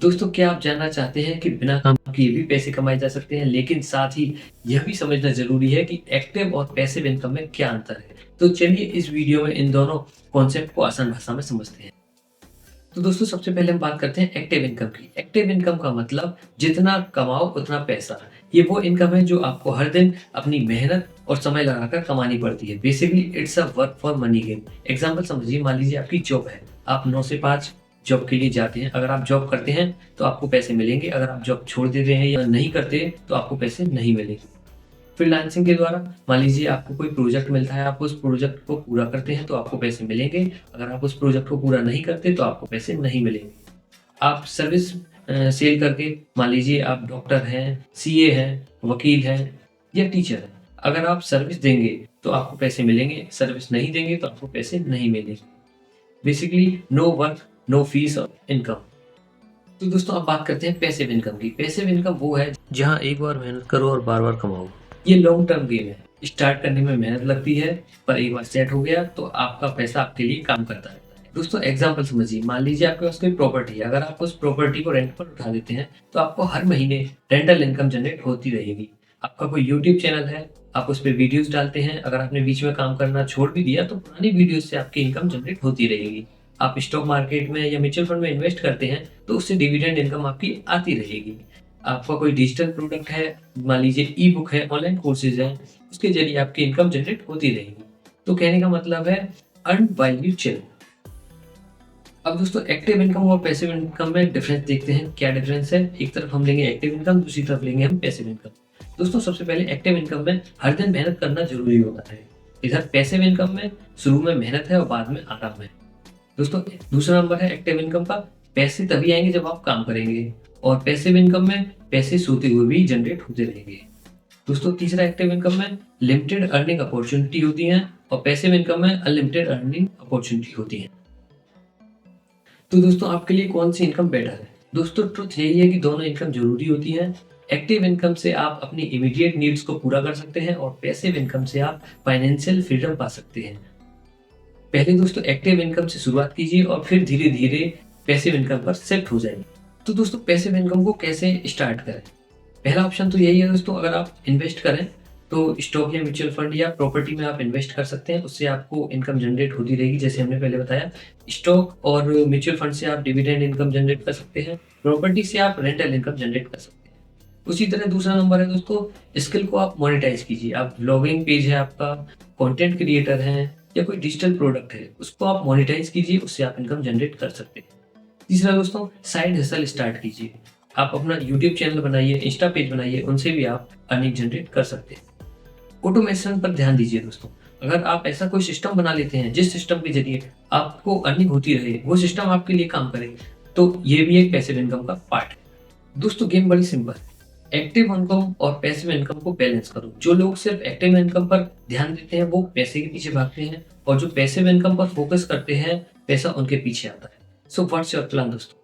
दोस्तों, क्या आप जानना चाहते हैं कि बिना काम किए भी पैसे कमाए जा सकते हैं, लेकिन साथ ही यह भी समझना ज़रूरी है कि एक्टिव और पैसिव इनकम में क्या अंतर है? तो चलिए इस वीडियो में इन दोनों कॉन्सेप्ट को आसान भाषा में समझते हैं। तो दोस्तों, सबसे पहले हम बात करते हैं एक्टिव इनकम की। एक्टिव इनकम का मतलब जितना कमाओ उतना पैसा। ये वो इनकम है जो आपको हर दिन अपनी मेहनत और समय लगाकर कमानी पड़ती है। Basically it's a work for money game. Example समझिए, मान लीजिए आपकी जॉब है। आप 9 से 5 जॉब के लिए जाते हैं। अगर आप जॉब करते हैं तो आपको पैसे मिलेंगे, अगर आप जॉब छोड़ देते हैं या नहीं करते तो आपको पैसे नहीं मिलेंगे। फ्रीलांसिंग के द्वारा मान लीजिए आपको कोई प्रोजेक्ट मिलता है, आप उस प्रोजेक्ट को पूरा करते हैं तो आपको पैसे मिलेंगे, अगर आप उस प्रोजेक्ट को पूरा नहीं करते तो आपको पैसे नहीं मिलेंगे। आप सर्विस सेल करके मान लीजिए आप डॉक्टर हैं, सीए हैं, वकील हैं या टीचर हैं। अगर आप सर्विस देंगे तो आपको पैसे मिलेंगे, सर्विस नहीं देंगे तो आपको पैसे नहीं मिलेंगे। Basically no work, no fees और इनकम। तो दोस्तों, अब बात करते हैं पैसिव इनकम की। पैसिव इनकम वो है जहां एक बार मेहनत करो और बार बार कमाओ। ये लॉन्ग टर्म गेम है। स्टार्ट करने में मेहनत लगती है, पर एक बार सेट हो गया तो आपका पैसा आपके लिए काम करता है। दोस्तों, एग्जांपल समझिए, मान लीजिए आपके पास कोई प्रॉपर्टी है। अगर आप उस प्रॉपर्टी को रेंट पर उठा देते हैं तो आपको हर महीने रेंटल इनकम जनरेट होती रहेगी। आपका कोई यूट्यूब चैनल है, आप उस पर वीडियोस डालते हैं। अगर आपने बीच में काम करना छोड़ भी दिया तो पुरानी वीडियोस से आपकी इनकम जनरेट होती रहेगी। आप स्टॉक मार्केट में या म्यूचुअल फंड में इन्वेस्ट करते हैं तो उससे डिविडेंड इनकम आपकी आती रहेगी। आपका कोई डिजिटल प्रोडक्ट है, मान लीजिए ई बुक है, ऑनलाइन कोर्सेज हैं, उसके जरिए आपकी इनकम जनरेट होती रहेगी। तो कहने का मतलब है अर्न व्हाइल यू चिल। अब दोस्तों, एक्टिव इनकम और पैसिव इनकम में डिफरेंस देखते हैं। क्या डिफरेंस है? एक तरफ हम लेंगे एक्टिव इनकम, दूसरी तरफ लेंगे हम पैसिव इनकम। दोस्तों, सबसे पहले एक्टिव इनकम में हर दिन मेहनत करना जरूरी होता है। इधर पैसिव इनकम में शुरू में मेहनत है और बाद में आराम है। दोस्तों, दूसरा नंबर है एक्टिव इनकम का। पैसे तभी आएंगे जब आप काम करेंगे, और पैसिव इनकम में पैसे सोते हुए भी जनरेट होते रहेंगे। दोस्तों, तीसरा एक्टिव इनकम में लिमिटेड अर्निंग अपॉर्चुनिटी होती है और पैसिव इनकम में अनलिमिटेड अर्निंग अपॉर्चुनिटी होती है। तो दोस्तों, आपके लिए कौन सी इनकम बेटर है? दोस्तों, ट्रुथ यही है कि दोनों इनकम जरूरी होती है। एक्टिव इनकम से आप अपनी इमीडिएट नीड्स को पूरा कर सकते हैं और पैसिव इनकम से आप फाइनेंशियल फ्रीडम पा सकते हैं। पहले दोस्तों एक्टिव इनकम से शुरुआत कीजिए और फिर धीरे धीरे पैसिव इनकम पर शिफ्ट हो जाएंगे। तो दोस्तों, पैसिव इनकम को कैसे स्टार्ट करें? पहला ऑप्शन तो यही है दोस्तों, अगर आप इन्वेस्ट करें तो स्टॉक या म्यूचुअल फंड या प्रॉपर्टी में आप इन्वेस्ट कर सकते हैं। उससे आपको इनकम जनरेट होती रहेगी। जैसे हमने पहले बताया, स्टॉक और म्यूचुअल फंड से आप डिविडेंड इनकम जनरेट कर सकते हैं, प्रॉपर्टी से आप रेंटल इनकम जनरेट कर सकते हैं। उसी तरह दूसरा नंबर है दोस्तों, स्किल को आप मोनेटाइज कीजिए। आप ब्लॉगिंग पेज है आपका, कंटेंट क्रिएटर हैं या कोई डिजिटल प्रोडक्ट है, उसको आप मोनेटाइज कीजिए, उससे आप इनकम जनरेट कर सकते हैं। तीसरा दोस्तों, साइड हसल स्टार्ट कीजिए। आप अपना यूट्यूब चैनल बनाइए, इंस्टा पेज बनाइए, उनसे भी आप अर्निंग जनरेट कर सकते हैं। ऑटोमेशन पर ध्यान दीजिए दोस्तों। अगर आप ऐसा कोई सिस्टम बना लेते हैं जिस सिस्टम के जरिए आपको अर्निंग होती रहे, वो सिस्टम आपके लिए काम करे, तो ये भी एक पैसिव इनकम का पार्ट है। दोस्तों, गेम बड़ी सिंपल है। एक्टिव इनकम और पैसिव इनकम को बैलेंस करो। जो लोग सिर्फ एक्टिव इनकम पर ध्यान देते हैं वो पैसे के पीछे भागते हैं, और जो पैसिव इनकम पर फोकस करते हैं पैसा उनके पीछे आता है। सो व्हाट्स योर प्लान दोस्तों?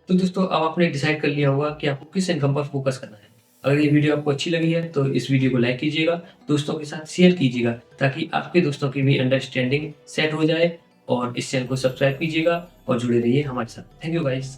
तो दोस्तों, अब आपने डिसाइड कर लिया होगा कि आपको किस इनकम पर फोकस करना है। अगर ये वीडियो आपको अच्छी लगी है तो इस वीडियो को लाइक कीजिएगा, दोस्तों के साथ शेयर कीजिएगा, ताकि आपके दोस्तों की भी अंडरस्टैंडिंग सेट हो जाए। और इस चैनल को सब्सक्राइब कीजिएगा और जुड़े रहिए हमारे साथ। Thank you guys.